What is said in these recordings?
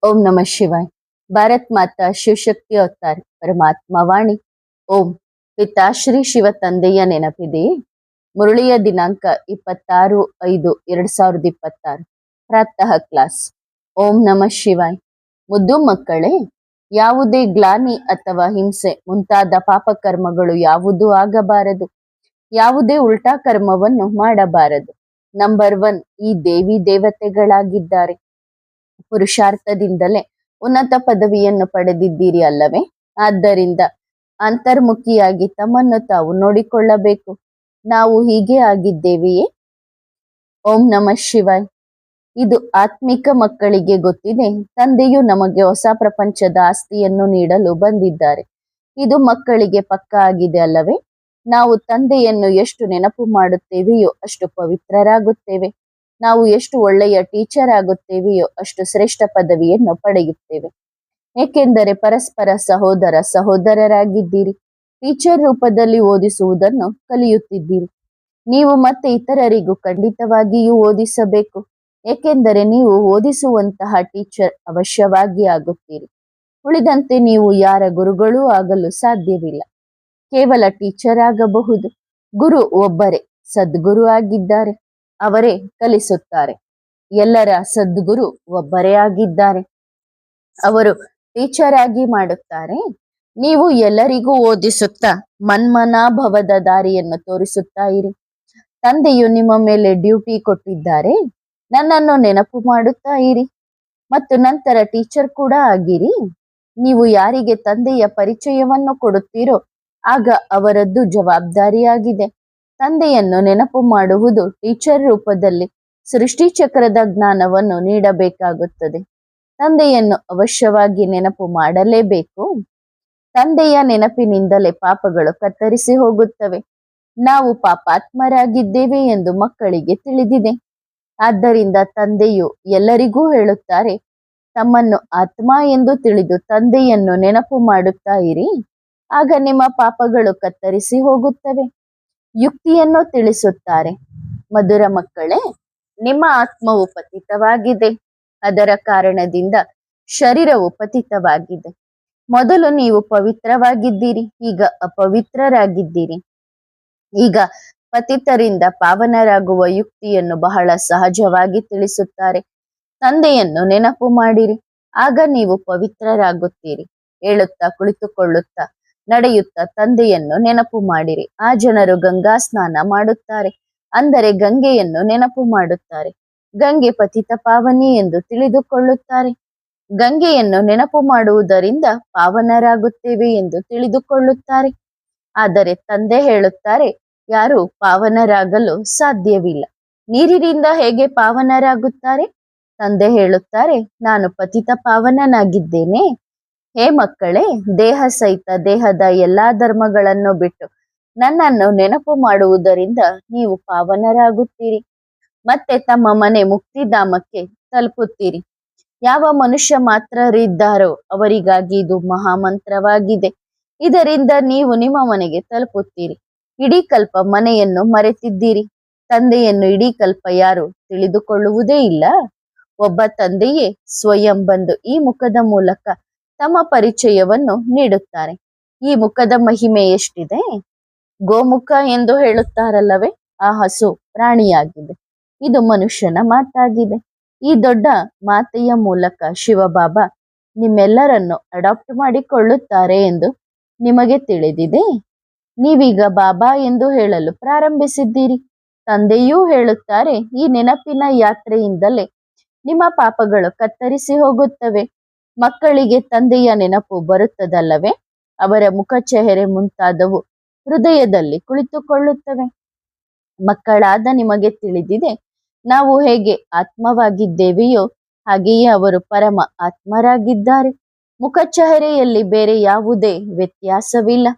ओम नमः शिवाय। भारत माता ಶಿವಶಕ್ತಿ ಅವತಾರ ಪರಮಾತ್ಮ ವಾಣಿ. ಓಂ ಪಿತಾಶ್ರೀ ಶಿವ ತಂದೆಯ ನೆನಪಿದೆಯೇ? ಮುರಳಿಯ ದಿನಾಂಕ 26/5/2026 ಪ್ರಾತಃ ಕ್ಲಾಸ್. ಓಂ ನಮಃ ಶಿವಾಯ್. ಮುದ್ದು ಮಕ್ಕಳೇ, ಯಾವುದೇ ಗ್ಲಾನಿ ಅಥವಾ ಹಿಂಸೆ ಮುಂತಾದ ಪಾಪಕರ್ಮಗಳು ಯಾವುದೂ ಆಗಬಾರದು. ಯಾವುದೇ ಉಲ್ಟಾ ಕರ್ಮವನ್ನು ಮಾಡಬಾರದು. ನಂಬರ್ 1, ಈ ದೇವಿ ದೇವತೆಗಳಾಗಿದ್ದಾರೆ. ಪುರುಷಾರ್ಥದಿಂದಲೇ ಉನ್ನತ ಪದವಿಯನ್ನು ಪಡೆದಿದ್ದೀರಿ ಅಲ್ಲವೇ? ಆದ್ದರಿಂದ ಅಂತರ್ಮುಖಿಯಾಗಿ ತಮ್ಮನ್ನು ತಾವು ನೋಡಿಕೊಳ್ಳಬೇಕು. ನಾವು ಹೀಗೆ ಆಗಿದ್ದೇವೆಯೇ? ಓಂ ನಮಃ ಶಿವಾಯ್. ಇದು ಆತ್ಮಿಕ ಮಕ್ಕಳಿಗೆ ಗೊತ್ತಿದೆ. ತಂದೆಯು ನಮಗೆ ಹೊಸ ಪ್ರಪಂಚದ ಆಸ್ತಿಯನ್ನು ನೀಡಲು ಬಂದಿದ್ದಾರೆ. ಇದು ಮಕ್ಕಳಿಗೆ ಪಕ್ಕಾ ಆಗಿದೆ ಅಲ್ಲವೇ? ನಾವು ತಂದೆಯನ್ನು ಎಷ್ಟು ನೆನಪು ಮಾಡುತ್ತೇವೆಯೋ ಅಷ್ಟು ಪವಿತ್ರರಾಗುತ್ತೇವೆ. ನಾವು ಎಷ್ಟು ಒಳ್ಳೆಯ ಟೀಚರ್ ಆಗುತ್ತೇವೆಯೋ ಅಷ್ಟು ಶ್ರೇಷ್ಠ ಪದವಿಯನ್ನು ಪಡೆಯುತ್ತೇವೆ. ಏಕೆಂದರೆ ಪರಸ್ಪರ ಸಹೋದರರಾಗಿದ್ದೀರಿ. ಟೀಚರ್ ರೂಪದಲ್ಲಿ ಓದಿಸುವುದನ್ನು ಕಲಿಯುತ್ತಿದ್ದೀರಿ. ನೀವು ಮತ್ತೆ ಇತರರಿಗೂ ಖಂಡಿತವಾಗಿಯೂ ಓದಿಸಬೇಕು. ಏಕೆಂದರೆ ನೀವು ಓದಿಸುವಂತಹ ಟೀಚರ್ ಅವಶ್ಯವಾಗಿ ಆಗುತ್ತೀರಿ. ಉಳಿದಂತೆ ನೀವು ಯಾರ ಗುರುಗಳೂ ಆಗಲು ಸಾಧ್ಯವಿಲ್ಲ. ಕೇವಲ ಟೀಚರ್ ಆಗಬಹುದು. ಗುರು ಒಬ್ಬರೇ, ಸದ್ಗುರು ಆಗಿದ್ದಾರೆ. ಅವರೇ ಕಲಿಸುತ್ತಾರೆ. ಎಲ್ಲರ ಸದ್ಗುರು ಒಬ್ಬರೇ ಆಗಿದ್ದಾರೆ. ಅವರು ಟೀಚರ್ ಆಗಿ ಮಾಡುತ್ತಾರೆ. ನೀವು ಎಲ್ಲರಿಗೂ ಓದಿಸುತ್ತಾ ಮನ್ಮನಾಭವದ ದಾರಿಯನ್ನು ತೋರಿಸುತ್ತಾ ಇರಿ. ತಂದೆಯು ನಿಮ್ಮ ಮೇಲೆ ಡ್ಯೂಟಿ ಕೊಟ್ಟಿದ್ದಾರೆ. ನನ್ನನ್ನು ನೆನಪು ಮಾಡುತ್ತಾ ಇರಿ ಮತ್ತು ನಂತರ ಟೀಚರ್ ಕೂಡ ಆಗಿರಿ. ನೀವು ಯಾರಿಗೆ ತಂದೆಯ ಪರಿಚಯವನ್ನು ಕೊಡುತ್ತೀರೋ ಆಗ ಅವರದ್ದು ಜವಾಬ್ದಾರಿಯಾಗಿದೆ. ತಂದೆಯನ್ನು ನೆನಪು ಮಾಡುವುದು ಟೀಚರ್ ರೂಪದಲ್ಲಿ ಸೃಷ್ಟಿ ಚಕ್ರದ ಜ್ಞಾನವನ್ನು ನೀಡಬೇಕಾಗುತ್ತದೆ. ತಂದೆಯನ್ನು ಅವಶ್ಯವಾಗಿ ನೆನಪು ಮಾಡಲೇಬೇಕು. ತಂದೆಯ ನೆನಪಿನಿಂದಲೇ ಪಾಪಗಳು ಕತ್ತರಿಸಿ ಹೋಗುತ್ತವೆ. ನಾವು ಪಾಪಾತ್ಮರಾಗಿದ್ದೇವೆ ಎಂದು ಮಕ್ಕಳಿಗೆ ತಿಳಿದಿದೆ. ಆದ್ದರಿಂದ ತಂದೆಯು ಎಲ್ಲರಿಗೂ ಹೇಳುತ್ತಾರೆ, ತಮ್ಮನ್ನು ಆತ್ಮ ಎಂದು ತಿಳಿದು ತಂದೆಯನ್ನು ನೆನಪು ಮಾಡುತ್ತಾ ಇರಿ. ಆಗ ನಿಮ್ಮ ಪಾಪಗಳು ಕತ್ತರಿಸಿ ಹೋಗುತ್ತವೆ. ಯುಕ್ತಿಯನ್ನು ತಿಳಿಸುತ್ತಾರೆ. ಮಧುರ ಮಕ್ಕಳೇ, ನಿಮ್ಮ ಆತ್ಮವು ಪತಿತವಾಗಿದೆ. ಅದರ ಕಾರಣದಿಂದ ಶರೀರವು ಪತಿತವಾಗಿದೆ. ಮೊದಲು ನೀವು ಪವಿತ್ರವಾಗಿದ್ದೀರಿ, ಈಗ ಅಪವಿತ್ರರಾಗಿದ್ದೀರಿ. ಈಗ ಪತಿತರಿಂದ ಪಾವನರಾಗುವ ಯುಕ್ತಿಯನ್ನು ಬಹಳ ಸಹಜವಾಗಿ ತಿಳಿಸುತ್ತಾರೆ. ತಂದೆಯನ್ನು ನೆನಪು ಮಾಡಿರಿ, ಆಗ ನೀವು ಪವಿತ್ರರಾಗುತ್ತೀರಿ. ಹೇಳುತ್ತಾ ಕುಳಿತುಕೊಳ್ಳುತ್ತಾ ನಡೆಯುತ್ತಾ ತಂದೆಯನ್ನು ನೆನಪು ಮಾಡಿರಿ. ಆ ಜನರು ಗಂಗಾ ಸ್ನಾನ ಮಾಡುತ್ತಾರೆ, ಅಂದರೆ ಗಂಗೆಯನ್ನು ನೆನಪು ಮಾಡುತ್ತಾರೆ. ಗಂಗೆ ಪತಿತ ಪಾವನಿ ಎಂದು ತಿಳಿದುಕೊಳ್ಳುತ್ತಾರೆ. ಗಂಗೆಯನ್ನು ನೆನಪು ಮಾಡುವುದರಿಂದ ಪಾವನರಾಗುತ್ತೇವೆ ಎಂದು ತಿಳಿದುಕೊಳ್ಳುತ್ತಾರೆ. ಆದರೆ ತಂದೆ ಹೇಳುತ್ತಾರೆ, ಯಾರು ಪಾವನರಾಗಲು ಸಾಧ್ಯವಿಲ್ಲ. ನೀರಿನಿಂದ ಹೇಗೆ ಪಾವನರಾಗುತ್ತಾರೆ? ತಂದೆ ಹೇಳುತ್ತಾರೆ, ನಾನು ಪತಿತ ಪಾವನನಾಗಿದ್ದೇನೆ. ಹೇ ಮಕ್ಕಳೇ, ದೇಹ ಸಹಿತ ದೇಹದ ಎಲ್ಲಾ ಧರ್ಮಗಳನ್ನು ಬಿಟ್ಟು ನನ್ನನ್ನು ನೆನಪು ಮಾಡುವುದರಿಂದ ನೀವು ಪಾವನರಾಗುತ್ತೀರಿ. ಮತ್ತೆ ತಮ್ಮ ಮನೆ ಮುಕ್ತಿಧಾಮಕ್ಕೆ ತಲುಪುತ್ತೀರಿ. ಯಾವ ಮನುಷ್ಯ ಮಾತ್ರರಿದ್ದಾರೋ ಅವರಿಗಾಗಿ ಇದು ಮಹಾಮಂತ್ರವಾಗಿದೆ. ಇದರಿಂದ ನೀವು ನಿಮ್ಮ ಮನೆಗೆ ತಲುಪುತ್ತೀರಿ. ಇಡೀ ಕಲ್ಪ ಮನೆಯನ್ನು ಮರೆತಿದ್ದೀರಿ. ತಂದೆಯನ್ನು ಇಡೀ ಕಲ್ಪ ಯಾರು ತಿಳಿದುಕೊಳ್ಳುವುದೇ ಇಲ್ಲ. ಒಬ್ಬ ತಂದೆಯೇ ಸ್ವಯಂ ಬಂದು ಈ ಮುಖದ ಮೂಲಕ ತಮ್ಮ ಪರಿಚಯವನ್ನು ನೀಡುತ್ತಾರೆ. ಈ ಮುಖದ ಮಹಿಮೆ ಎಷ್ಟಿದೆ! ಗೋಮುಖ ಎಂದು ಹೇಳುತ್ತಾರಲ್ಲವೇ, ಆ ಹಸು ಪ್ರಾಣಿಯಾಗಿದೆ. ಇದು ಮನುಷ್ಯನ ಮಾತಾಗಿದೆ. ಈ ದೊಡ್ಡ ಮಾತೆಯ ಮೂಲಕ ಶಿವಬಾಬಾ ನಿಮ್ಮೆಲ್ಲರನ್ನು ಅಡಾಪ್ಟ್ ಮಾಡಿಕೊಳ್ಳುತ್ತಾರೆ ಎಂದು ನಿಮಗೆ ತಿಳಿದಿದೆ. ನೀವೀಗ ಬಾಬಾ ಎಂದು ಹೇಳಲು ಪ್ರಾರಂಭಿಸಿದ್ದೀರಿ. ತಂದೆಯೂ ಹೇಳುತ್ತಾರೆ, ಈ ನೆನಪಿನ ಯಾತ್ರೆಯಿಂದಲೇ ನಿಮ್ಮ ಪಾಪಗಳು ಕತ್ತರಿಸಿ ಹೋಗುತ್ತವೆ. ಮಕ್ಕಳಿಗೆ ತಂದೆಯ ನೆನಪು ಬರುತ್ತದಲ್ಲವೇ? ಅವರ ಮುಖ, ಚೆಹರೆ ಮುಂತಾದವು ಹೃದಯದಲ್ಲಿ ಕುಳಿತುಕೊಳ್ಳುತ್ತವೆ. ಮಕ್ಕಳಾದ ನಿಮಗೆ ತಿಳಿದಿದೆ, ನಾವು ಹೇಗೆ ಆತ್ಮವಾಗಿದ್ದೇವೆಯೋ ಹಾಗೆಯೇ ಅವರು ಪರಮ ಆತ್ಮರಾಗಿದ್ದಾರೆ. ಮುಖ ಚೆಹರೆಯಲ್ಲಿ ಬೇರೆ ಯಾವುದೇ ವ್ಯತ್ಯಾಸವಿಲ್ಲ.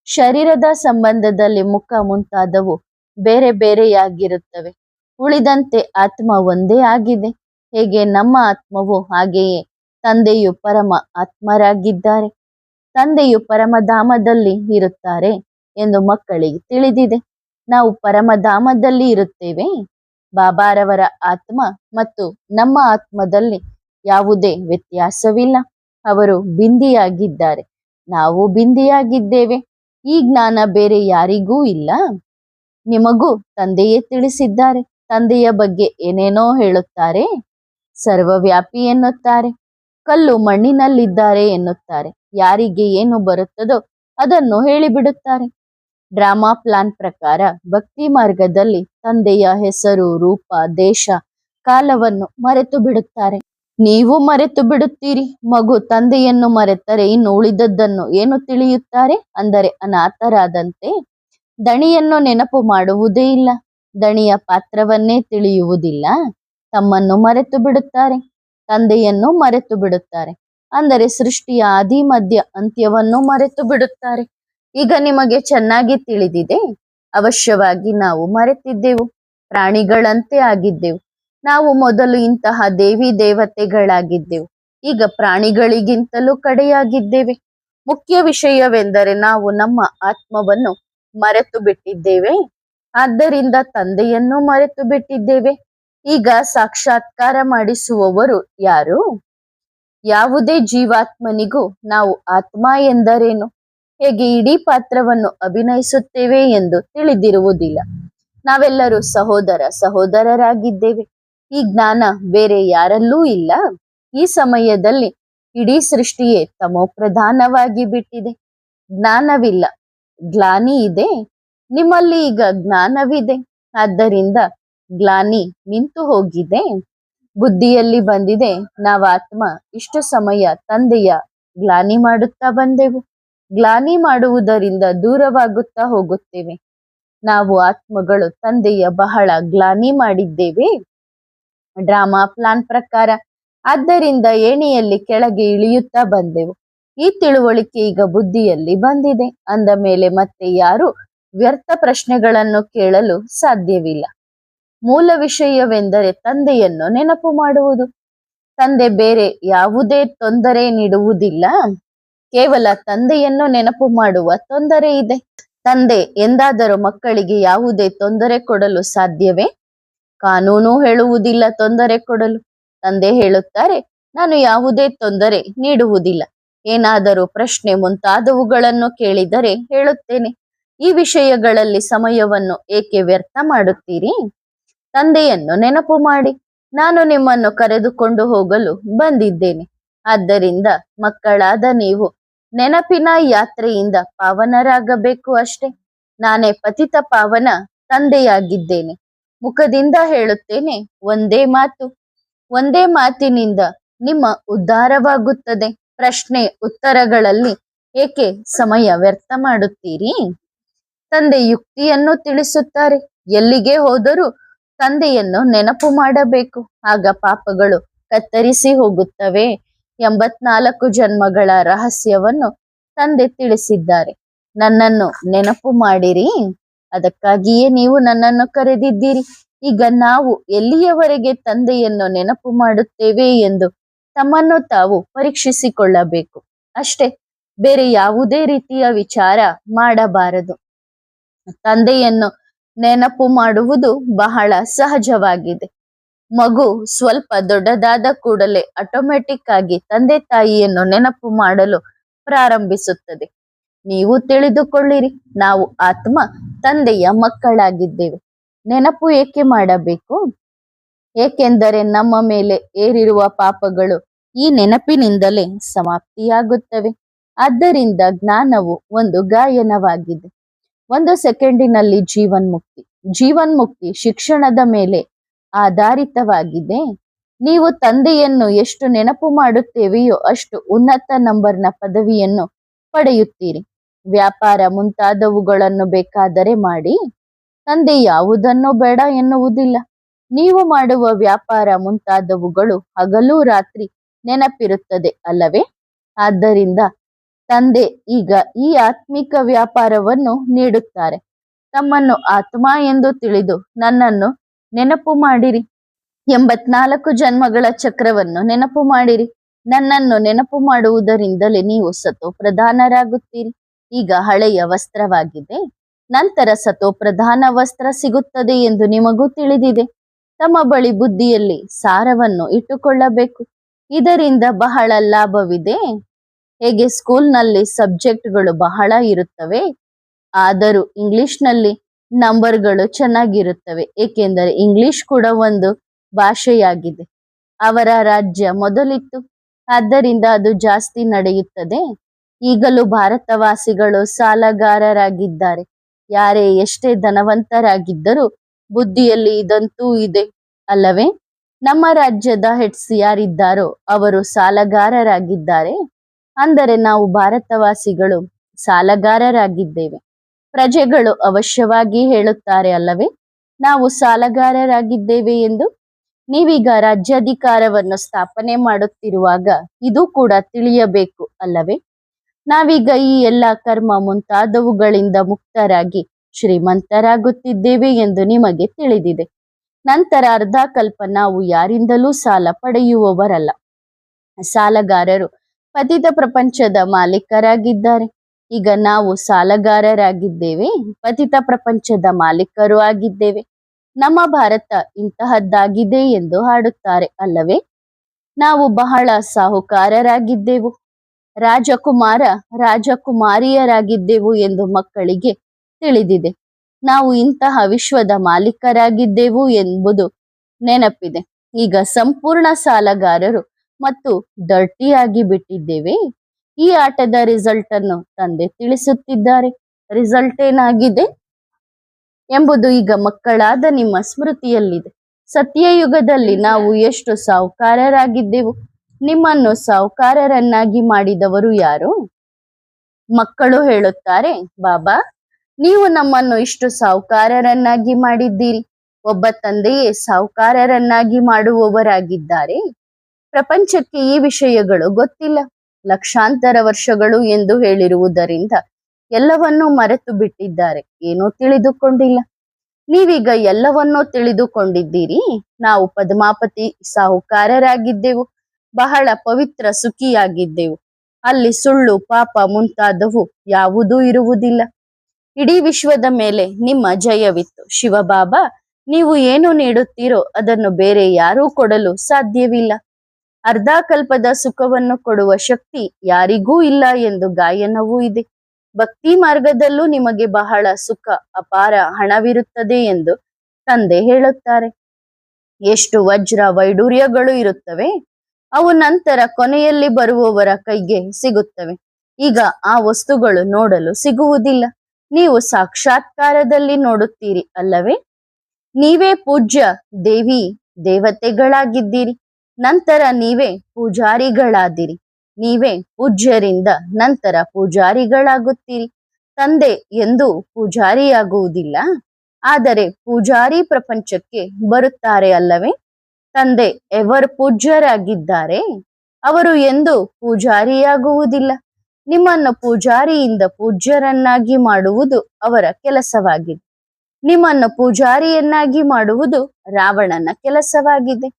ಶರೀರದ ಸಂಬಂಧದಲ್ಲಿ ಮುಖ ಮುಂತಾದವು ಬೇರೆ ಬೇರೆಯಾಗಿರುತ್ತವೆ. ಉಳಿದಂತೆ ಆತ್ಮ ಒಂದೇ ಆಗಿದೆ. ಹೇಗೆ ನಮ್ಮ ಆತ್ಮವು ಹಾಗೆಯೇ ತಂದೆಯು ಪರಮ ಆತ್ಮರಾಗಿದ್ದಾರೆ. ತಂದೆಯು ಪರಮಧಾಮದಲ್ಲಿ ಇರುತ್ತಾರೆ ಎಂದು ಮಕ್ಕಳಿಗೆ ತಿಳಿದಿದೆ. ನಾವು ಪರಮಧಾಮದಲ್ಲಿ ಇರುತ್ತೇವೆ. ಬಾಬಾರವರ ಆತ್ಮ ಮತ್ತು ನಮ್ಮ ಆತ್ಮದಲ್ಲಿ ಯಾವುದೇ ವ್ಯತ್ಯಾಸವಿಲ್ಲ. ಅವರು ಬಿಂದಿಯಾಗಿದ್ದಾರೆ, ನಾವು ಬಿಂದಿಯಾಗಿದ್ದೇವೆ. ಈ ಜ್ಞಾನ ಬೇರೆ ಯಾರಿಗೂ ಇಲ್ಲ, ನಿಮಗೂ ತಂದೆಯೇ ತಿಳಿಸಿದ್ದಾರೆ. ತಂದೆಯ ಬಗ್ಗೆ ಏನೇನೋ ಹೇಳುತ್ತಾರೆ. ಸರ್ವವ್ಯಾಪಿ ಎನ್ನುತ್ತಾರೆ, ಕಲ್ಲು ಮಣ್ಣಿನಲ್ಲಿದ್ದಾರೆ ಎನ್ನುತ್ತಾರೆ. ಯಾರಿಗೆ ಏನು ಬರುತ್ತದೋ ಅದನ್ನು ಹೇಳಿಬಿಡುತ್ತಾರೆ. ಡ್ರಾಮಾ ಪ್ಲಾನ್ ಪ್ರಕಾರ ಭಕ್ತಿ ಮಾರ್ಗದಲ್ಲಿ ತಂದೆಯ ಹೆಸರು, ರೂಪ, ದೇಶ, ಕಾಲವನ್ನು ಮರೆತು ಬಿಡುತ್ತಾರೆ. ನೀವು ಮರೆತು ಬಿಡುತ್ತೀರಿ. ಮಗು ತಂದೆಯನ್ನು ಮರೆತರೆ ಇನ್ನು ಉಳಿದದ್ದನ್ನು ಏನು ತಿಳಿಯುತ್ತಾರೆ? ಅಂದರೆ ಅನಾಥರಾದಂತೆ. ದಣಿಯನ್ನು ನೆನಪು ಮಾಡುವುದೇ ಇಲ್ಲ, ದಣಿಯ ಪಾತ್ರವನ್ನೇ ತಿಳಿಯುವುದಿಲ್ಲ. ತಮ್ಮನ್ನು ಮರೆತು ಬಿಡುತ್ತಾರೆ, ತಂದೆಯನ್ನು ಮರೆತು ಬಿಡುತ್ತಾರೆ. ಅಂದರೆ ಸೃಷ್ಟಿಯ ಆದಿ ಮಧ್ಯ ಅಂತ್ಯವನ್ನು ಮರೆತು ಬಿಡುತ್ತಾರೆ. ಈಗ ನಿಮಗೆ ಚೆನ್ನಾಗಿ ತಿಳಿದಿದೆ. ಅವಶ್ಯವಾಗಿ ನಾವು ಮರೆತಿದ್ದೆವು, ಪ್ರಾಣಿಗಳಂತೆ ಆಗಿದ್ದೆವು. ನಾವು ಮೊದಲು ಇಂತಹ ದೇವಿ ದೇವತೆಗಳಾಗಿದ್ದೆವು, ಈಗ ಪ್ರಾಣಿಗಳಿಗಿಂತಲೂ ಕಡೆಯಾಗಿದ್ದೇವೆ. ಮುಖ್ಯ ವಿಷಯವೆಂದರೆ ನಾವು ನಮ್ಮ ಆತ್ಮವನ್ನು ಮರೆತು ಬಿಟ್ಟಿದ್ದೇವೆ. ಆದ್ದರಿಂದ ತಂದೆಯನ್ನು ಮರೆತು ಬಿಟ್ಟಿದ್ದೇವೆ. ಈಗ ಸಾಕ್ಷಾತ್ಕಾರ ಮಾಡಿಸುವವರು ಯಾರು? ಯಾವುದೇ ಜೀವಾತ್ಮನಿಗೂ ನಾವು ಆತ್ಮ ಎಂದರೇನು, ಹೇಗೆ ಇಡೀ ಪಾತ್ರವನ್ನು ಅಭಿನಯಿಸುತ್ತೇವೆ ಎಂದು ತಿಳಿದಿರುವುದಿಲ್ಲ. ನಾವೆಲ್ಲರೂ ಸಹೋದರರಾಗಿದ್ದೇವೆ. ಈ ಜ್ಞಾನ ಬೇರೆ ಯಾರಲ್ಲೂ ಇಲ್ಲ. ಈ ಸಮಯದಲ್ಲಿ ಇಡೀ ಸೃಷ್ಟಿಯೇ ತಮೋಪ್ರಧಾನವಾಗಿ ಬಿಟ್ಟಿದೆ. ಜ್ಞಾನವಿಲ್ಲ, ಗ್ಲಾನಿ ಇದೆ. ನಿಮ್ಮಲ್ಲಿ ಈಗ ಜ್ಞಾನವಿದೆ, ಆದ್ದರಿಂದ ಗ್ಲಾನಿ ನಿಂತು ಹೋಗಿದೆ. ಬುದ್ಧಿಯಲ್ಲಿ ಬಂದಿದೆ, ನಾವಾತ್ಮ ಇಷ್ಟು ಸಮಯ ತಂದೆಯ ಗ್ಲಾನಿ ಮಾಡುತ್ತಾ ಬಂದೆವು. ಗ್ಲಾನಿ ಮಾಡುವುದರಿಂದ ದೂರವಾಗುತ್ತಾ ಹೋಗುತ್ತೇವೆ. ನಾವು ಆತ್ಮಗಳು ತಂದೆಯ ಬಹಳ ಗ್ಲಾನಿ ಮಾಡಿದ್ದೇವೆ ಡ್ರಾಮಾ ಪ್ಲಾನ್ ಪ್ರಕಾರ. ಆದ್ದರಿಂದ ಏಣಿಯಲ್ಲಿ ಕೆಳಗೆ ಇಳಿಯುತ್ತಾ ಬಂದೆವು. ಈ ತಿಳುವಳಿಕೆ ಈಗ ಬುದ್ಧಿಯಲ್ಲಿ ಬಂದಿದೆ. ಅಂದ ಮೇಲೆ ಮತ್ತೆ ಯಾರು ವ್ಯರ್ಥ ಪ್ರಶ್ನೆಗಳನ್ನು ಕೇಳಲು ಸಾಧ್ಯವಿಲ್ಲ. ಮೂಲ ವಿಷಯವೆಂದರೆ ತಂದೆಯನ್ನು ನೆನಪು ಮಾಡುವುದು. ತಂದೆ ಬೇರೆ ಯಾವುದೇ ತೊಂದರೆ ನೀಡುವುದಿಲ್ಲ, ಕೇವಲ ತಂದೆಯನ್ನು ನೆನಪು ಮಾಡುವ ತೊಂದರೆ ಇದೆ. ತಂದೆ ಎಂದಾದರೂ ಮಕ್ಕಳಿಗೆ ಯಾವುದೇ ತೊಂದರೆ ಕೊಡಲು ಸಾಧ್ಯವೇ? ಕಾನೂನು ಹೇಳುವುದಿಲ್ಲ ತೊಂದರೆ ಕೊಡಲು. ತಂದೆ ಹೇಳುತ್ತಾರೆ, ನಾನು ಯಾವುದೇ ತೊಂದರೆ ನೀಡುವುದಿಲ್ಲ. ಏನಾದರೂ ಪ್ರಶ್ನೆ ಮುಂತಾದವುಗಳನ್ನು ಕೇಳಿದರೆ ಹೇಳುತ್ತೇನೆ. ಈ ವಿಷಯಗಳಲ್ಲಿ ಸಮಯವನ್ನು ಏಕೆ ವ್ಯರ್ಥ ಮಾಡುತ್ತೀರಿ? ತಂದೆಯನ್ನು ನೆನಪು ಮಾಡಿ. ನಾನು ನಿಮ್ಮನ್ನು ಕರೆದುಕೊಂಡು ಹೋಗಲು ಬಂದಿದ್ದೇನೆ. ಆದ್ದರಿಂದ ಮಕ್ಕಳಾದ ನೀವು ನೆನಪಿನ ಯಾತ್ರೆಯಿಂದ ಪಾವನರಾಗಬೇಕು ಅಷ್ಟೇ. ನಾನೇ ಪತಿತ ಪಾವನ ತಂದೆಯಾಗಿದ್ದೇನೆ. ಮುಖದಿಂದ ಹೇಳುತ್ತೇನೆ, ಒಂದೇ ಮಾತು. ಒಂದೇ ಮಾತಿನಿಂದ ನಿಮ್ಮ ಉದ್ಧಾರವಾಗುತ್ತದೆ. ಪ್ರಶ್ನೆ ಉತ್ತರಗಳಲ್ಲಿ ಏಕೆ ಸಮಯ ವ್ಯರ್ಥ ಮಾಡುತ್ತೀರಿ? ತಂದೆ ಯುಕ್ತಿಯನ್ನು ತಿಳಿಸುತ್ತಾರೆ. ಎಲ್ಲಿಗೆ ಹೋದರೂ ತಂದೆಯನ್ನು ನೆನಪು ಮಾಡಬೇಕು, ಆಗ ಪಾಪಗಳು ಕತ್ತರಿಸಿ ಹೋಗುತ್ತವೆ. 84 ಜನ್ಮಗಳ ರಹಸ್ಯವನ್ನು ತಂದೆ ತಿಳಿಸಿದ್ದಾರೆ. ನನ್ನನ್ನು ನೆನಪು ಮಾಡಿರಿ, ಅದಕ್ಕಾಗಿಯೇ ನೀವು ನನ್ನನ್ನು ಕರೆದಿದ್ದೀರಿ. ಈಗ ನಾವು ಎಲ್ಲಿಯವರೆಗೆ ತಂದೆಯನ್ನು ನೆನಪು ಮಾಡುತ್ತೇವೆ ಎಂದು ತಮ್ಮನ್ನು ತಾವು ಪರೀಕ್ಷಿಸಿಕೊಳ್ಳಬೇಕು ಅಷ್ಟೇ. ಬೇರೆ ಯಾವುದೇ ರೀತಿಯ ವಿಚಾರ ಮಾಡಬಾರದು. ತಂದೆಯನ್ನು ನೆನಪು ಮಾಡುವುದು ಬಹಳ ಸಹಜವಾಗಿದೆ. ಮಗು ಸ್ವಲ್ಪ ದೊಡ್ಡದಾದ ಕೂಡಲೇ ಆಟೋಮೆಟಿಕ್ ಆಗಿ ತಂದೆ ತಾಯಿಯನ್ನು ನೆನಪು ಮಾಡಲು ಪ್ರಾರಂಭಿಸುತ್ತದೆ. ನೀವು ತಿಳಿದುಕೊಳ್ಳಿರಿ, ನಾವು ಆತ್ಮ ತಂದೆಯ ಮಕ್ಕಳಾಗಿದ್ದೇವೆ. ನೆನಪು ಏಕೆ ಮಾಡಬೇಕು? ಏಕೆಂದರೆ ನಮ್ಮ ಮೇಲೆ ಏರಿರುವ ಪಾಪಗಳು ಈ ನೆನಪಿನಿಂದಲೇ ಸಮಾಪ್ತಿಯಾಗುತ್ತವೆ. ಆದ್ದರಿಂದ ಜ್ಞಾನವು ಒಂದು ಗಾಯನವಾಗಿದೆ. 1 ಸೆಕೆಂಡಿನಲ್ಲಿ ಜೀವನ್ಮುಕ್ತಿ ಶಿಕ್ಷಣದ ಮೇಲೆ ಆಧಾರಿತವಾಗಿದೆ. ನೀವು ತಂದೆಯನ್ನು ಎಷ್ಟು ನೆನಪು ಮಾಡುತ್ತೇವೆಯೋ ಅಷ್ಟು ಉನ್ನತ ನಂಬರ್ನ ಪದವಿಯನ್ನು ಪಡೆಯುತ್ತೀರಿ. ವ್ಯಾಪಾರ ಮುಂತಾದವುಗಳನ್ನು ಬೇಕಾದರೆ ಮಾಡಿ, ತಂದೆ ಯಾವುದನ್ನು ಬೇಡ ಎನ್ನುವುದಿಲ್ಲ. ನೀವು ಮಾಡುವ ವ್ಯಾಪಾರ ಮುಂತಾದವುಗಳು ಹಗಲು ರಾತ್ರಿ ನೆನಪಿರುತ್ತದೆ ಅಲ್ಲವೇ? ಆದ್ದರಿಂದ ತಂದೆ ಈಗ ಈ ಆತ್ಮಿಕ ವ್ಯಾಪಾರವನ್ನು ನೀಡುತ್ತಾರೆ. ತಮ್ಮನ್ನು ಆತ್ಮ ಎಂದು ತಿಳಿದು ನನ್ನನ್ನು ನೆನಪು ಮಾಡಿರಿ. 84 ಜನ್ಮಗಳ ಚಕ್ರವನ್ನು ನೆನಪು ಮಾಡಿರಿ. ನನ್ನನ್ನು ನೆನಪು ಮಾಡುವುದರಿಂದಲೇ ನೀವು ಸತೋ ಪ್ರಧಾನರಾಗುತ್ತೀರಿ. ಈಗ ಹಳೆಯ ವಸ್ತ್ರವಾಗಿದೆ, ನಂತರ ಸತೋ ಪ್ರಧಾನ ವಸ್ತ್ರ ಸಿಗುತ್ತದೆ ಎಂದು ನಿಮಗೂ ತಿಳಿದಿದೆ. ತಮ್ಮ ಬಳಿ ಬುದ್ಧಿಯಲ್ಲಿ ಸಾರವನ್ನು ಇಟ್ಟುಕೊಳ್ಳಬೇಕು. ಇದರಿಂದ ಬಹಳ ಲಾಭವಿದೆ. ಹೇಗೆ ಸ್ಕೂಲ್ನಲ್ಲಿ ಸಬ್ಜೆಕ್ಟ್ಗಳು ಬಹಳ ಇರುತ್ತವೆ, ಆದರೂ ಇಂಗ್ಲಿಷ್ನಲ್ಲಿ ನಂಬರ್ಗಳು ಚೆನ್ನಾಗಿರುತ್ತವೆ. ಏಕೆಂದರೆ ಇಂಗ್ಲಿಷ್ ಕೂಡ ಒಂದು ಭಾಷೆಯಾಗಿದೆ. ಅವರ ರಾಜ್ಯ ಮೊದಲಿತ್ತು, ಆದ್ದರಿಂದ ಅದು ಜಾಸ್ತಿ ನಡೆಯುತ್ತದೆ. ಈಗಲೂ ಭಾರತವಾಸಿಗಳು ಸಾಲಗಾರರಾಗಿದ್ದಾರೆ. ಯಾರೇ ಎಷ್ಟೇ ಧನವಂತರಾಗಿದ್ದರೂ ಬುದ್ಧಿಯಲ್ಲಿ ಇದಂತೂ ಇದೆ ಅಲ್ಲವೇ? ನಮ್ಮ ರಾಜ್ಯದ ಹೆಡ್ಸ್ ಯಾರಿದ್ದಾರೋ ಅವರು ಸಾಲಗಾರರಾಗಿದ್ದಾರೆ. ಅಂದರೆ ನಾವು ಭಾರತವಾಸಿಗಳು ಸಾಲಗಾರರಾಗಿದ್ದೇವೆ. ಪ್ರಜೆಗಳು ಅವಶ್ಯವಾಗಿ ಹೇಳುತ್ತಾರೆ ಅಲ್ಲವೇ, ನಾವು ಸಾಲಗಾರರಾಗಿದ್ದೇವೆ ಎಂದು. ನೀವೀಗ ರಾಜ್ಯಾಧಿಕಾರವನ್ನು ಸ್ಥಾಪನೆ ಮಾಡುತ್ತಿರುವಾಗ ಇದು ಕೂಡ ತಿಳಿಯಬೇಕು ಅಲ್ಲವೇ? ನಾವೀಗ ಈ ಎಲ್ಲ ಕರ್ಮ ಮುಂತಾದವುಗಳಿಂದ ಮುಕ್ತರಾಗಿ ಶ್ರೀಮಂತರಾಗುತ್ತಿದ್ದೇವೆ ಎಂದು ನಿಮಗೆ ತಿಳಿದಿದೆ. ನಂತರ ಅರ್ಧ ಕಲ್ಪ ನಾವು ಯಾರಿಂದಲೂ ಸಾಲ ಪಡೆಯುವವರಲ್ಲ. ಸಾಲಗಾರರು ಪತಿತ ಪ್ರಪಂಚದ ಮಾಲೀಕರಾಗಿದ್ದಾರೆ. ಈಗ ನಾವು ಸಾಲಗಾರರಾಗಿದ್ದೇವೆ, ಪತಿತ ಪ್ರಪಂಚದ ಮಾಲೀಕರು ಆಗಿದ್ದೇವೆ. ನಮ್ಮ ಭಾರತ ಇಂತಹದ್ದಾಗಿದೆ ಎಂದು ಹಾಡುತ್ತಾರೆ ಅಲ್ಲವೇ? ನಾವು ಬಹಳ ಸಾಹುಕಾರರಾಗಿದ್ದೆವು, ರಾಜಕುಮಾರ ರಾಜಕುಮಾರಿಯರಾಗಿದ್ದೆವು ಎಂದು ಮಕ್ಕಳಿಗೆ ತಿಳಿದಿದೆ. ನಾವು ಇಂತಹ ವಿಶ್ವದ ಮಾಲೀಕರಾಗಿದ್ದೆವು ಎಂಬುದು ನೆನಪಿದೆ. ಈಗ ಸಂಪೂರ್ಣ ಸಾಲಗಾರರು ಮತ್ತು ಡರ್ಟಿಯಾಗಿ ಬಿಟ್ಟಿದ್ದೇವೆ. ಈ ಆಟದ ರಿಸಲ್ಟ್ ಅನ್ನು ತಂದೆ ತಿಳಿಸುತ್ತಿದ್ದಾರೆ. ರಿಸಲ್ಟ್ ಏನಾಗಿದೆ ಎಂಬುದು ಈಗ ಮಕ್ಕಳಾದ ನಿಮ್ಮ ಸ್ಮೃತಿಯಲ್ಲಿದೆ. ಸತ್ಯಯುಗದಲ್ಲಿ ನಾವು ಎಷ್ಟು ಸಾಹುಕಾರರಾಗಿದ್ದೆವು. ನಿಮ್ಮನ್ನು ಸಾಹುಕಾರರನ್ನಾಗಿ ಮಾಡಿದವರು ಯಾರು? ಮಕ್ಕಳು ಹೇಳುತ್ತಾರೆ, ಬಾಬಾ ನೀವು ನಮ್ಮನ್ನು ಇಷ್ಟು ಸಾಹುಕಾರರನ್ನಾಗಿ ಮಾಡಿದ್ದೀರಿ. ಒಬ್ಬ ತಂದೆಯೇ ಸಾಹುಕಾರರನ್ನಾಗಿ ಮಾಡುವವರಾಗಿದ್ದಾರೆ. ಪ್ರಪಂಚಕ್ಕೆ ಈ ವಿಷಯಗಳು ಗೊತ್ತಿಲ್ಲ. ಲಕ್ಷಾಂತರ ವರ್ಷಗಳು ಎಂದು ಹೇಳಿರುವುದರಿಂದ ಎಲ್ಲವನ್ನೂ ಮರೆತು ಬಿಟ್ಟಿದ್ದಾರೆ, ಏನೂ ತಿಳಿದುಕೊಂಡಿಲ್ಲ. ನೀವೀಗ ಎಲ್ಲವನ್ನೂ ತಿಳಿದುಕೊಂಡಿದ್ದೀರಿ. ನಾವು ಪದ್ಮಾಪತಿ ಸಾಹುಕಾರರಾಗಿದ್ದೆವು, ಬಹಳ ಪವಿತ್ರ ಸುಖಿಯಾಗಿದ್ದೆವು. ಅಲ್ಲಿ ಸುಳ್ಳು ಪಾಪ ಮುಂತಾದವು ಯಾವುದೂ ಇರುವುದಿಲ್ಲ. ಇಡೀ ವಿಶ್ವದ ಮೇಲೆ ನಿಮ್ಮ ಜಯವಿತ್ತು. ಶಿವಬಾಬಾ ನೀವು ಏನು ನೀಡುತ್ತೀರೋ ಅದನ್ನು ಬೇರೆ ಯಾರೂ ಕೊಡಲು ಸಾಧ್ಯವಿಲ್ಲ. ಅರ್ಧ ಕಲ್ಪದ ಸುಖವನ್ನು ಕೊಡುವ ಶಕ್ತಿ ಯಾರಿಗೂ ಇಲ್ಲ ಎಂದು ಗಾಯನವೂ ಇದೆ. ಭಕ್ತಿ ಮಾರ್ಗದಲ್ಲೂ ನಿಮಗೆ ಬಹಳ ಸುಖ, ಅಪಾರ ಹಣವಿರುತ್ತದೆ ಎಂದು ತಂದೆ ಹೇಳುತ್ತಾರೆ. ಎಷ್ಟು ವಜ್ರ ವೈಡೂರ್ಯಗಳು ಇರುತ್ತವೆ, ಅವು ನಂತರ ಕೊನೆಯಲ್ಲಿ ಬರುವವರ ಕೈಗೆ ಸಿಗುತ್ತವೆ. ಈಗ ಆ ವಸ್ತುಗಳು ನೋಡಲು ಸಿಗುವುದಿಲ್ಲ. ನೀವು ಸಾಕ್ಷಾತ್ಕಾರದಲ್ಲಿ ನೋಡುತ್ತೀರಿ ಅಲ್ಲವೇ? ನೀವೇ ಪೂಜ್ಯ ದೇವಿ ದೇವತೆಗಳಾಗಿದ್ದೀರಿ. ನಂತರ ನೀವೇ ಪೂಜಾರಿಗಳಾದಿರಿ. ನೀವೇ ಪೂಜ್ಯರಿಂದ ನಂತರ ಪೂಜಾರಿಗಳಾಗುತ್ತೀರಿ. ತಂದೆ ಎಂದೂ ಪೂಜಾರಿಯಾಗುವುದಿಲ್ಲ, ಆದರೆ ಪೂಜಾರಿ ಪ್ರಪಂಚಕ್ಕೆ ಬರುತ್ತಾರೆ ಅಲ್ಲವೇ? ತಂದೆ ಎವರ್ ಪೂಜ್ಯರಾಗಿದ್ದಾರೆ, ಅವರು ಎಂದೂ ಪೂಜಾರಿಯಾಗುವುದಿಲ್ಲ. ನಿಮ್ಮನ್ನು ಪೂಜಾರಿಯಿಂದ ಪೂಜ್ಯರನ್ನಾಗಿ ಮಾಡುವುದು ಅವರ ಕೆಲಸವಾಗಿದೆ. ನಿಮ್ಮನ್ನು ಪೂಜಾರಿಯನ್ನಾಗಿ ಮಾಡುವುದು ರಾವಣನ ಕೆಲಸವಾಗಿದೆ.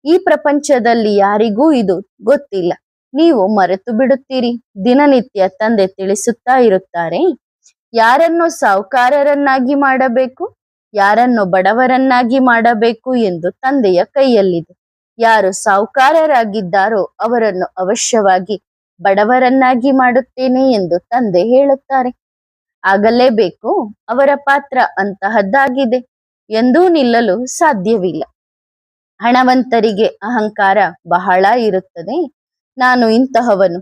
ಈ ಪ್ರಪಂಚದಲ್ಲಿ ಯಾರಿಗೂ ಇದು ಗೊತ್ತಿಲ್ಲ. ನೀವು ಮರೆತು ಬಿಡುತ್ತೀರಿ. ದಿನನಿತ್ಯ ತಂದೆ ತಿಳಿಸುತ್ತಾ ಇರುತ್ತಾರೆ, ಯಾರನ್ನು ಸಾಹುಕಾರರನ್ನಾಗಿ ಮಾಡಬೇಕು, ಯಾರನ್ನು ಬಡವರನ್ನಾಗಿ ಮಾಡಬೇಕು ಎಂದು ತಂದೆಯ ಕೈಯಲ್ಲಿದೆ. ಯಾರು ಸಾಹುಕಾರರಾಗಿದ್ದಾರೋ ಅವರನ್ನು ಅವಶ್ಯವಾಗಿ ಬಡವರನ್ನಾಗಿ ಮಾಡುತ್ತೇನೆ ಎಂದು ತಂದೆ ಹೇಳುತ್ತಾರೆ. ಆಗಲೇಬೇಕು. ಅವರ ಪಾತ್ರ ಅಂತಹದ್ದಾಗಿದೆ, ಎಂದೂ ನಿಲ್ಲಲು ಸಾಧ್ಯವಿಲ್ಲ. ಹಣವಂತರಿಗೆ ಅಹಂಕಾರ ಬಹಳ ಇರುತ್ತದೆ. ನಾನು ಇಂತಹವನು,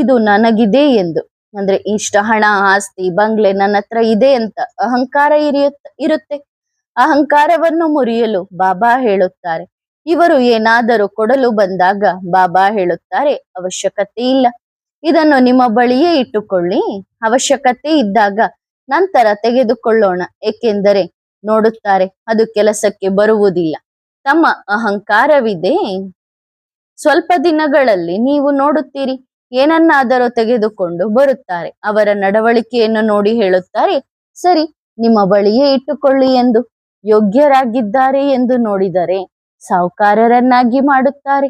ಇದು ನನಗಿದೆ ಎಂದು, ಅಂದ್ರೆ ಇಷ್ಟ ಹಣ ಆಸ್ತಿ ಬಂಗ್ಲೆ ನನ್ನ ಹತ್ರ ಇದೆ ಅಂತ ಅಹಂಕಾರ ಇರುತ್ತೆ. ಅಹಂಕಾರವನ್ನು ಮುರಿಯಲು ಬಾಬಾ ಹೇಳುತ್ತಾರೆ. ಇವರು ಏನಾದರೂ ಕೊಡಲು ಬಂದಾಗ ಬಾಬಾ ಹೇಳುತ್ತಾರೆ, ಅವಶ್ಯಕತೆ ಇಲ್ಲ, ಇದನ್ನು ನಿಮ್ಮ ಬಳಿಯೇ ಇಟ್ಟುಕೊಳ್ಳಿ. ಅವಶ್ಯಕತೆ ಇದ್ದಾಗ ನಂತರ ತೆಗೆದುಕೊಳ್ಳೋಣ. ಏಕೆಂದರೆ ನೋಡುತ್ತಾರೆ ಅದು ಕೆಲಸಕ್ಕೆ ಬರುವುದಿಲ್ಲ. ತಮ್ಮ ಅಹಂಕಾರವಿದೆ. ಸ್ವಲ್ಪ ದಿನಗಳಲ್ಲಿ ನೀವು ನೋಡುತ್ತೀರಿ, ಏನನ್ನಾದರೂ ತೆಗೆದುಕೊಂಡು ಬರುತ್ತಾರೆ. ಅವರ ನಡವಳಿಕೆಯನ್ನು ನೋಡಿ ಹೇಳುತ್ತಾರೆ, ಸರಿ ನಿಮ್ಮ ಬಳಿಯೇ ಇಟ್ಟುಕೊಳ್ಳಿ ಎಂದು. ಯೋಗ್ಯರಾಗಿದ್ದಾರೆ ಎಂದು ನೋಡಿದರೆ ಸಾಹುಕಾರರನ್ನಾಗಿ ಮಾಡುತ್ತಾರೆ.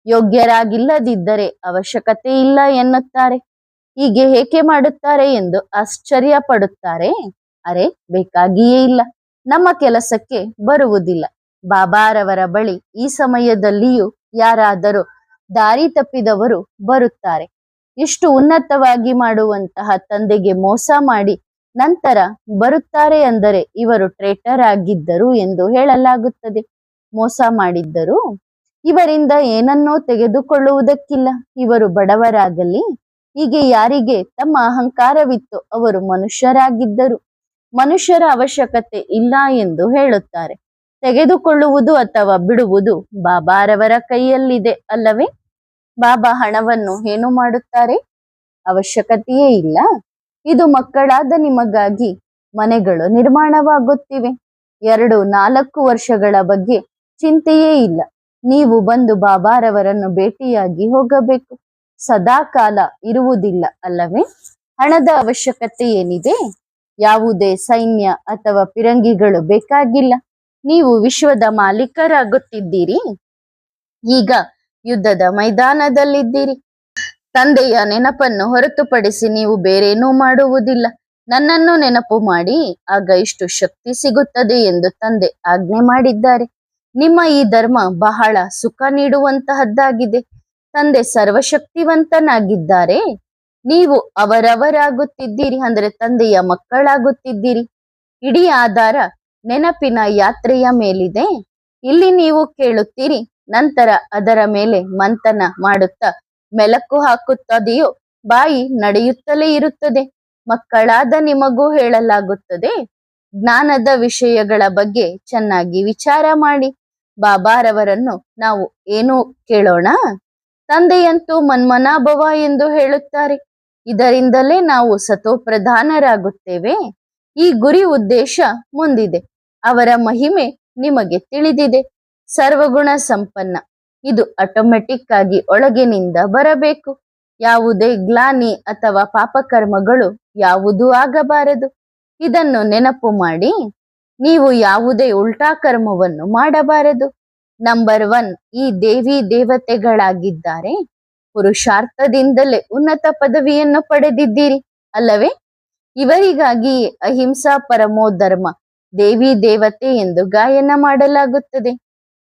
ಯೋಗ್ಯರಾಗಿಲ್ಲದಿದ್ದರೆ ಅವಶ್ಯಕತೆ ಇಲ್ಲ ಎನ್ನುತ್ತಾರೆ. ಹೀಗೆ ಏಕೆ ಮಾಡುತ್ತಾರೆ ಎಂದು ಆಶ್ಚರ್ಯ ಪಡುತ್ತಾರೆ. ಅರೆ, ಬೇಕಾಗಿಯೇ ಇಲ್ಲ, ನಮ್ಮ ಕೆಲಸಕ್ಕೆ ಬರುವುದಿಲ್ಲ. ಬಾಬಾರವರ ಬಳಿ ಈ ಸಮಯದಲ್ಲಿಯೂ ಯಾರಾದರೂ ದಾರಿ ತಪ್ಪಿದವರು ಬರುತ್ತಾರೆ. ಇಷ್ಟು ಉನ್ನತವಾಗಿ ಮಾಡುವಂತಹ ತಂದೆಗೆ ಮೋಸ ಮಾಡಿ ನಂತರ ಬರುತ್ತಾರೆ ಅಂದರೆ ಇವರು ಟ್ರೇಟರ್ ಆಗಿದ್ದರು ಎಂದು ಹೇಳಲಾಗುತ್ತದೆ. ಮೋಸ ಮಾಡಿದ್ದರು. ಇವರಿಂದ ಏನನ್ನೋ ತೆಗೆದುಕೊಳ್ಳುವುದಕ್ಕಿಲ್ಲ. ಇವರು ಬಡವರಾಗಲಿ, ಹೀಗೆ ಯಾರಿಗೆ ತಮ್ಮ ಅಹಂಕಾರವಿತ್ತು ಅವರು ಮನುಷ್ಯರಾಗಿದ್ದರು. ಮನುಷ್ಯರ ಅವಶ್ಯಕತೆ ಇಲ್ಲ ಎಂದು ಹೇಳುತ್ತಾರೆ. ತೆಗೆದುಕೊಳ್ಳುವುದು ಅಥವಾ ಬಿಡುವುದು ಬಾಬಾರವರ ಕೈಯಲ್ಲಿದೆ ಅಲ್ಲವೇ? ಬಾಬಾ ಹಣವನ್ನು ಏನು ಮಾಡುತ್ತಾರೆ? ಅವಶ್ಯಕತೆಯೇ ಇಲ್ಲ. ಇದು ಮಕ್ಕಳಾದ ನಿಮಗಾಗಿ ಮನೆಗಳು ನಿರ್ಮಾಣವಾಗುತ್ತಿವೆ. 2-4 ವರ್ಷಗಳ ಬಗ್ಗೆ ಚಿಂತೆಯೇ ಇಲ್ಲ. ನೀವು ಬಂದು ಬಾಬಾರವರನ್ನು ಭೇಟಿಯಾಗಿ ಹೋಗಬೇಕು. ಸದಾ ಕಾಲ ಇರುವುದಿಲ್ಲ ಅಲ್ಲವೇ? ಹಣದ ಅವಶ್ಯಕತೆ ಏನಿದೆ? ಯಾವುದೇ ಸೈನ್ಯ ಅಥವಾ ಪಿರಂಗಿಗಳು ಬೇಕಾಗಿಲ್ಲ. ನೀವು ವಿಶ್ವದ ಮಾಲೀಕರಾಗುತ್ತಿದ್ದೀರಿ. ಈಗ ಯುದ್ಧದ ಮೈದಾನದಲ್ಲಿದ್ದೀರಿ. ತಂದೆಯ ನೆನಪನ್ನು ಹೊರತುಪಡಿಸಿ ನೀವು ಬೇರೇನೂ ಮಾಡುವುದಿಲ್ಲ. ನನ್ನನ್ನು ನೆನಪು ಮಾಡಿ, ಆಗ ಇಷ್ಟು ಶಕ್ತಿ ಸಿಗುತ್ತದೆ ಎಂದು ತಂದೆ ಆಜ್ಞೆ ಮಾಡಿದ್ದಾರೆ. ನಿಮ್ಮ ಈ ಧರ್ಮ ಬಹಳ ಸುಖ ನೀಡುವಂತಹದ್ದಾಗಿದೆ. ತಂದೆ ಸರ್ವಶಕ್ತಿವಂತನಾಗಿದ್ದಾರೆ. ನೀವು ಅವರವರಾಗುತ್ತಿದ್ದೀರಿ, ಅಂದರೆ ತಂದೆಯ ಮಕ್ಕಳಾಗುತ್ತಿದ್ದೀರಿ. ಇಡೀ ಆಧಾರ ನೆನಪಿನ ಯಾತ್ರೆಯ ಮೇಲಿದೆ. ಇಲ್ಲಿ ನೀವು ಕೇಳುತ್ತೀರಿ, ನಂತರ ಅದರ ಮೇಲೆ ಮಂಥನ ಮಾಡುತ್ತಾ ಮೆಲಕು ಹಾಕುತ್ತದೆಯೋ ಬಾಯಿ ನಡೆಯುತ್ತಲೇ ಇರುತ್ತದೆ. ಮಕ್ಕಳಾದ ನಿಮಗೂ ಹೇಳಲಾಗುತ್ತದೆ, ಜ್ಞಾನದ ವಿಷಯಗಳ ಬಗ್ಗೆ ಚೆನ್ನಾಗಿ ವಿಚಾರ ಮಾಡಿ. ಬಾಬಾರವರನ್ನು ನಾವು ಏನು ಕೇಳೋಣ? ತಂದೆಯಂತೂ ಮನ್ಮನಾಭವ ಎಂದು ಹೇಳುತ್ತಾರೆ. ಇದರಿಂದಲೇ ನಾವು ಸತೋಪ್ರಧಾನರಾಗುತ್ತೇವೆ. ಈ ಗುರಿ ಉದ್ದೇಶ ಮುಂದಿದೆ. ಅವರ ಮಹಿಮೆ ನಿಮಗೆ ತಿಳಿದಿದೆ. ಸರ್ವಗುಣ ಸಂಪನ್ನ. ಇದು ಆಟೋಮೆಟಿಕ್ ಆಗಿ ಒಳಗಿನಿಂದ ಬರಬೇಕು. ಯಾವುದೇ ಗ್ಲಾನಿ ಅಥವಾ ಪಾಪಕರ್ಮಗಳು ಯಾವುದೂ ಆಗಬಾರದು. ಇದನ್ನು ನೆನಪು ಮಾಡಿ. ನೀವು ಯಾವುದೇ ಉಲ್ಟಾ ಕರ್ಮವನ್ನು ಮಾಡಬಾರದು. ನಂಬರ್ 1 ಈ ದೇವಿ ದೇವತೆಗಳಾಗಿದ್ದಾರೆ. ಪುರುಷಾರ್ಥದಿಂದಲೇ ಉನ್ನತ ಪದವಿಯನ್ನು ಪಡೆದಿದ್ದೀರಿ ಅಲ್ಲವೇ? ಇವರಿಗಾಗಿ ಅಹಿಂಸಾ ಪರಮೋ ಧರ್ಮ ದೇವಿ ದೇವತೆ ಎಂದು ಗಾಯನ ಮಾಡಲಾಗುತ್ತದೆ.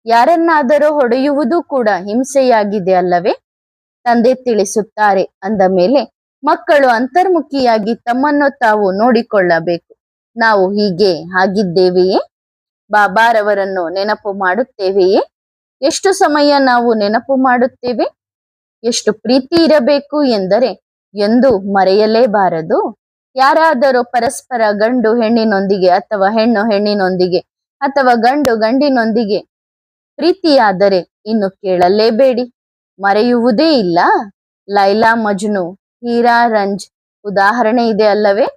ಯಾರನ್ನಾದರೂ ಹೊಡೆಯುವುದು ಕೂಡ ಹಿಂಸೆಯಾಗಿದೆ ಅಲ್ಲವೇ? ತಂದೆ ತಿಳಿಸುತ್ತಾರೆ ಅಂದ ಮೇಲೆ ಮಕ್ಕಳು ಅಂತರ್ಮುಖಿಯಾಗಿ ತಮ್ಮನ್ನು ತಾವು ನೋಡಿಕೊಳ್ಳಬೇಕು. ನಾವು ಹೀಗೆ ಆಗಿದ್ದೇವೆಯೇ? ಬಾಬಾರವರನ್ನು ನೆನಪು ಮಾಡುತ್ತೇವೆಯೇ? ಎಷ್ಟು ಸಮಯ ನಾವು ನೆನಪು ಮಾಡುತ್ತೇವೆ? ಎಷ್ಟು ಪ್ರೀತಿ ಇರಬೇಕು ಎಂದರೆ ಎಂದು ಮರೆಯಲೇಬಾರದು. ಯಾರಾದರೂ ಪರಸ್ಪರ ಗಂಡು ಹೆಣ್ಣಿನೊಂದಿಗೆ ಅಥವಾ ಹೆಣ್ಣು ಹೆಣ್ಣಿನೊಂದಿಗೆ ಅಥವಾ ಗಂಡು ಗಂಡಿನೊಂದಿಗೆ ಪ್ರೀತಿಯಾದರೆ ಇನ್ನು ಕೇಳಲೇಬೇಡಿ, ಮರೆಯುವುದೇ ಇಲ್ಲ. ಲೈಲಾ ಮಜ್ನು, ಹೀರಾ ರಂಜ್ ಉದಾಹರಣೆ ಇದೆ ಅಲ್ಲವೇ?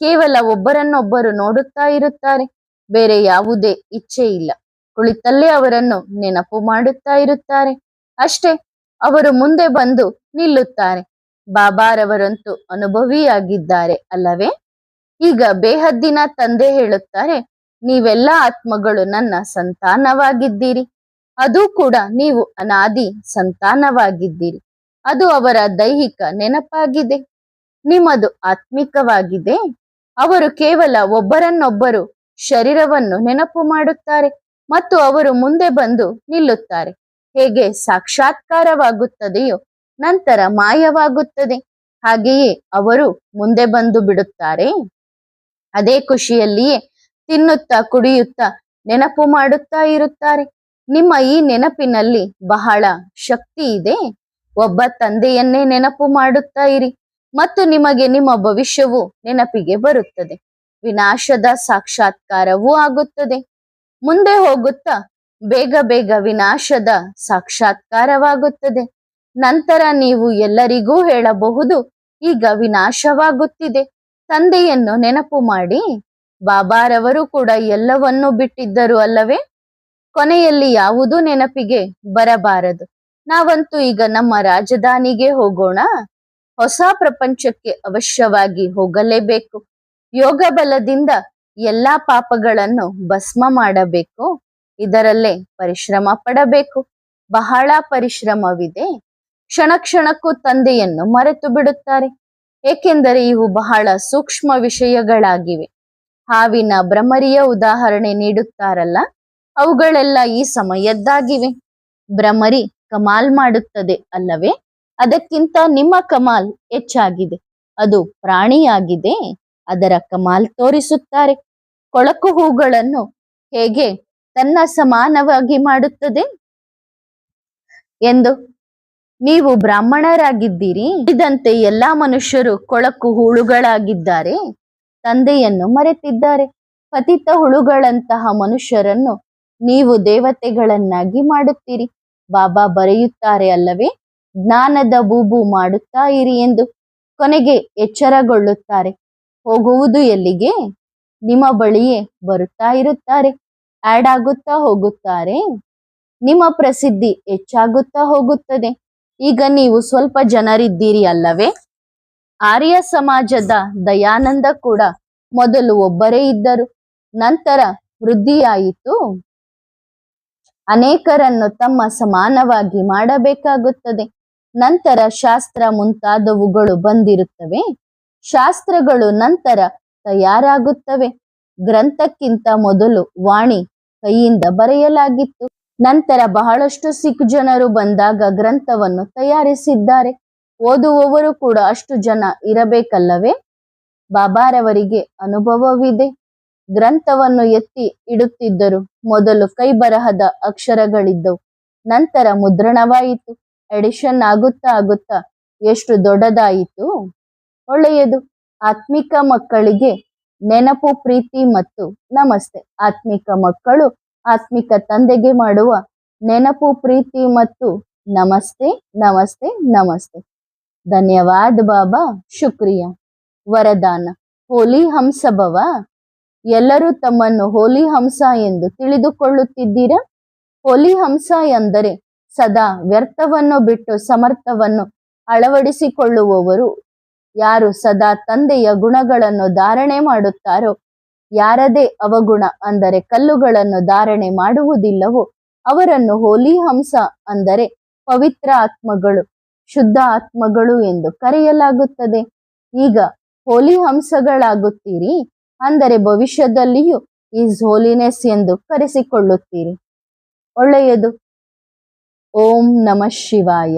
ಕೇವಲ ಒಬ್ಬರನ್ನೊಬ್ಬರು ನೋಡುತ್ತಾ ಇರುತ್ತಾರೆ. ಬೇರೆ ಯಾವುದೇ ಇಚ್ಛೆ ಇಲ್ಲ. ಕುಳಿತಲ್ಲೇ ಅವರನ್ನು ನೆನಪು ಮಾಡುತ್ತಾ ಇರುತ್ತಾರೆ ಅಷ್ಟೇ. ಅವರು ಮುಂದೆ ಬಂದು ನಿಲ್ಲುತ್ತಾರೆ. ಬಾಬಾರವರಂತೂ ಅನುಭವಿಯಾಗಿದ್ದಾರೆ ಅಲ್ಲವೇ? ಈಗ ಬೇಹದ್ದಿನ ತಂದೆ ಹೇಳುತ್ತಾರೆ, ನೀವೆಲ್ಲ ಆತ್ಮಗಳು ನನ್ನ ಸಂತಾನವಾಗಿದ್ದೀರಿ. ಅದು ಕೂಡ ನೀವು ಅನಾದಿ ಸಂತಾನವಾಗಿದ್ದೀರಿ. ಅದು ಅವರ ದೈಹಿಕ ನೆನಪಾಗಿದೆ. ನಿಮ್ಮದು ಆತ್ಮಿಕವಾಗಿದೆ. ಅವರು ಕೇವಲ ಒಬ್ಬರನ್ನೊಬ್ಬರು ಶರೀರವನ್ನು ನೆನಪು ಮಾಡುತ್ತಾರೆ ಮತ್ತು ಅವರು ಮುಂದೆ ಬಂದು ನಿಲ್ಲುತ್ತಾರೆ. ಹೇಗೆ ಸಾಕ್ಷಾತ್ಕಾರವಾಗುತ್ತದೆಯೋ ನಂತರ ಮಾಯವಾಗುತ್ತದೆ, ಹಾಗೆಯೇ ಅವರು ಮುಂದೆ ಬಂದು ಬಿಡುತ್ತಾರೆ. ಅದೇ ಖುಷಿಯಲ್ಲಿಯೇ ತಿನ್ನುತ್ತಾ ಕುಡಿಯುತ್ತಾ ನೆನಪು ಮಾಡುತ್ತಾ ಇರುತ್ತಾರೆ. ನಿಮ್ಮ ಈ ನೆನಪಿನಲ್ಲಿ ಬಹಳ ಶಕ್ತಿ ಇದೆ. ಒಬ್ಬ ತಂದೆಯನ್ನೇ ನೆನಪು ಮಾಡುತ್ತಾ ಇರಿ ಮತ್ತು ನಿಮಗೆ ನಿಮ್ಮ ಭವಿಷ್ಯವು ನೆನಪಿಗೆ ಬರುತ್ತದೆ. ವಿನಾಶದ ಸಾಕ್ಷಾತ್ಕಾರವೂ ಆಗುತ್ತದೆ. ಮುಂದೆ ಹೋಗುತ್ತಾ ಬೇಗ ಬೇಗ ವಿನಾಶದ ಸಾಕ್ಷಾತ್ಕಾರವಾಗುತ್ತದೆ. ನಂತರ ನೀವು ಎಲ್ಲರಿಗೂ ಹೇಳಬಹುದು, ಈಗ ವಿನಾಶವಾಗುತ್ತಿದೆ. ತಂದೆಯನ್ನು ನೆನಪು ಮಾಡಿ. ಬಾಬಾರವರು ಕೂಡ ಎಲ್ಲವನ್ನೂ ಬಿಟ್ಟಿದ್ದರು ಅಲ್ಲವೇ? ಕೊನೆಯಲ್ಲಿ ಯಾವುದೂ ನೆನಪಿಗೆ ಬರಬಾರದು. ನಾವಂತೂ ಈಗ ನಮ್ಮ ರಾಜಧಾನಿಗೆ ಹೋಗೋಣ. ಹೊಸ ಪ್ರಪಂಚಕ್ಕೆ ಅವಶ್ಯವಾಗಿ ಹೋಗಲೇಬೇಕು. ಯೋಗ ಬಲದಿಂದ ಎಲ್ಲಾ ಪಾಪಗಳನ್ನು ಭಸ್ಮ ಮಾಡಬೇಕು. ಇದರಲ್ಲೇ ಪರಿಶ್ರಮ ಪಡಬೇಕು. ಬಹಳ ಪರಿಶ್ರಮವಿದೆ. ಕ್ಷಣ ಕ್ಷಣಕ್ಕೂ ತಂದೆಯನ್ನು ಮರೆತು ಬಿಡುತ್ತಾರೆ, ಏಕೆಂದರೆ ಇವು ಬಹಳ ಸೂಕ್ಷ್ಮ ವಿಷಯಗಳಾಗಿವೆ. ಹಾವಿನ ಭ್ರಮರಿಯ ಉದಾಹರಣೆ ನೀಡುತ್ತಾರಲ್ಲ, ಅವುಗಳೆಲ್ಲ ಈ ಸಮಯದ್ದಾಗಿವೆ. ಭ್ರಮರಿ ಕಮಾಲ್ ಮಾಡುತ್ತದೆ ಅಲ್ಲವೇ? ಅದಕ್ಕಿಂತ ನಿಮ್ಮ ಕಮಾಲ್ ಹೆಚ್ಚಾಗಿದೆ. ಅದು ಪ್ರಾಣಿಯಾಗಿದೆ. ಅದರ ಕಮಾಲ್ ತೋರಿಸುತ್ತಾರೆ. ಕೊಳಕು ಹೂಗಳನ್ನು ಹೇಗೆ ತನ್ನ ಸಮಾನವಾಗಿ ಮಾಡುತ್ತದೆ ಎಂದು. ನೀವು ಬ್ರಾಹ್ಮಣರಾಗಿದ್ದೀರಿ. ಇದಂತೆ ಎಲ್ಲಾ ಮನುಷ್ಯರು ಕೊಳಕು ಹುಳುಗಳಾಗಿದ್ದಾರೆ, ತಂದೆಯನ್ನು ಮರೆತಿದ್ದಾರೆ. ಪತಿತ ಹುಳುಗಳಂತಹ ಮನುಷ್ಯರನ್ನು ನೀವು ದೇವತೆಗಳನ್ನಾಗಿ ಮಾಡುತ್ತೀರಿ. ಬಾಬಾ ಬರೆಯುತ್ತಾರೆ ಅಲ್ಲವೇ, ಜ್ಞಾನದ ಬೂಬು ಮಾಡುತ್ತಾ ಇರಿ ಎಂದು. ಕೊನೆಗೆ ಎಚ್ಚರಗೊಳ್ಳುತ್ತಾರೆ. ಹೋಗುವುದು ಎಲ್ಲಿಗೆ? ನಿಮ್ಮ ಬಳಿಯೇ ಬರುತ್ತಾ ಇರುತ್ತಾರೆ. ಆಡ್ ಆಗುತ್ತಾ ಹೋಗುತ್ತಾರೆ. ನಿಮ್ಮ ಪ್ರಸಿದ್ಧಿ ಹೆಚ್ಚಾಗುತ್ತಾ ಹೋಗುತ್ತದೆ. ಈಗ ನೀವು ಸ್ವಲ್ಪ ಜನರಿದ್ದೀರಿ ಅಲ್ಲವೇ? ಆರ್ಯ ಸಮಾಜದ ದಯಾನಂದ ಕೂಡ ಮೊದಲು ಒಬ್ಬರೇ ಇದ್ದರು, ನಂತರ ವೃದ್ಧಿಯಾಯಿತು. ಅನೇಕರನ್ನು ತಮ್ಮ ಸಮಾನವಾಗಿ ಮಾಡಬೇಕಾಗುತ್ತದೆ. ನಂತರ ಶಾಸ್ತ್ರ ಮುಂತಾದವುಗಳು ಬಂದಿರುತ್ತವೆ. ಶಾಸ್ತ್ರಗಳು ನಂತರ ತಯಾರಾಗುತ್ತವೆ. ಗ್ರಂಥಕ್ಕಿಂತ ಮೊದಲು ವಾಣಿ ಕೈಯಿಂದ ಬರೆಯಲಾಗಿತ್ತು. ನಂತರ ಬಹಳಷ್ಟು ಸಿಖ್ ಜನರು ಬಂದಾಗ ಗ್ರಂಥವನ್ನು ತಯಾರಿಸಿದ್ದಾರೆ. ಓದುವವರು ಕೂಡ ಅಷ್ಟು ಜನ ಇರಬೇಕಲ್ಲವೇ? ಬಾಬಾರವರಿಗೆ ಅನುಭವವಿದೆ. ಗ್ರಂಥವನ್ನು ಎತ್ತಿ ಇಡುತ್ತಿದ್ದರು. ಮೊದಲು ಕೈ ಬರಹದ ಅಕ್ಷರಗಳಿದ್ದವು, ನಂತರ ಮುದ್ರಣವಾಯಿತು. ಎಡಿಷನ್ ಆಗುತ್ತಾ ಆಗುತ್ತಾ ಎಷ್ಟು ದೊಡ್ಡದಾಯಿತು. ಒಳ್ಳೆಯದು. ಆತ್ಮಿಕ ಮಕ್ಕಳಿಗೆ ನೆನಪು, ಪ್ರೀತಿ ಮತ್ತು ನಮಸ್ತೆ. ಆತ್ಮಿಕ ಮಕ್ಕಳು ಆತ್ಮಿಕ ತಂದೆಗೆ ಮಾಡುವ ನೆನಪು, ಪ್ರೀತಿ ಮತ್ತು ನಮಸ್ತೆ ನಮಸ್ತೆ ನಮಸ್ತೆ. ಧನ್ಯವಾದ ಬಾಬಾ, ಶುಕ್ರಿಯ. ವರದಾನ: ಹೋಲಿ ಹಂಸ ಭವ. ಎಲ್ಲರೂ ತಮ್ಮನ್ನು ಹೋಲಿ ಹಂಸ ಎಂದು ತಿಳಿದುಕೊಳ್ಳುತ್ತಿದ್ದೀರಾ? ಹೋಲಿ ಹಂಸ ಎಂದರೆ ಸದಾ ವ್ಯರ್ಥವನ್ನು ಬಿಟ್ಟು ಸಮರ್ಥವನ್ನು ಅಳವಡಿಸಿಕೊಳ್ಳುವವರು. ಯಾರು ಸದಾ ತಂದೆಯ ಗುಣಗಳನ್ನು ಧಾರಣೆ ಮಾಡುತ್ತಾರೋ, ಯಾರದೇ ಅವಗುಣ ಅಂದರೆ ಕಲ್ಲುಗಳನ್ನು ಧಾರಣೆ ಮಾಡುವುದಿಲ್ಲವೋ ಅವರನ್ನು ಹೋಲಿ ಹಂಸ ಅಂದರೆ ಪವಿತ್ರ ಆತ್ಮಗಳು, ಶುದ್ಧ ಆತ್ಮಗಳು ಎಂದು ಕರೆಯಲಾಗುತ್ತದೆ. ಈಗ ಹೋಲಿ ಹಂಸಗಳಾಗುತ್ತೀರಿ ಅಂದರೆ ಭವಿಷ್ಯದಲ್ಲಿಯೂ ಈಸ್ ಹೋಲಿನೆಸ್ ಎಂದು ಕರೆಸಿಕೊಳ್ಳುತ್ತೀರಿ. ಒಳ್ಳೆಯದು. ಓಂ ನಮಃ ಶಿವಾಯ.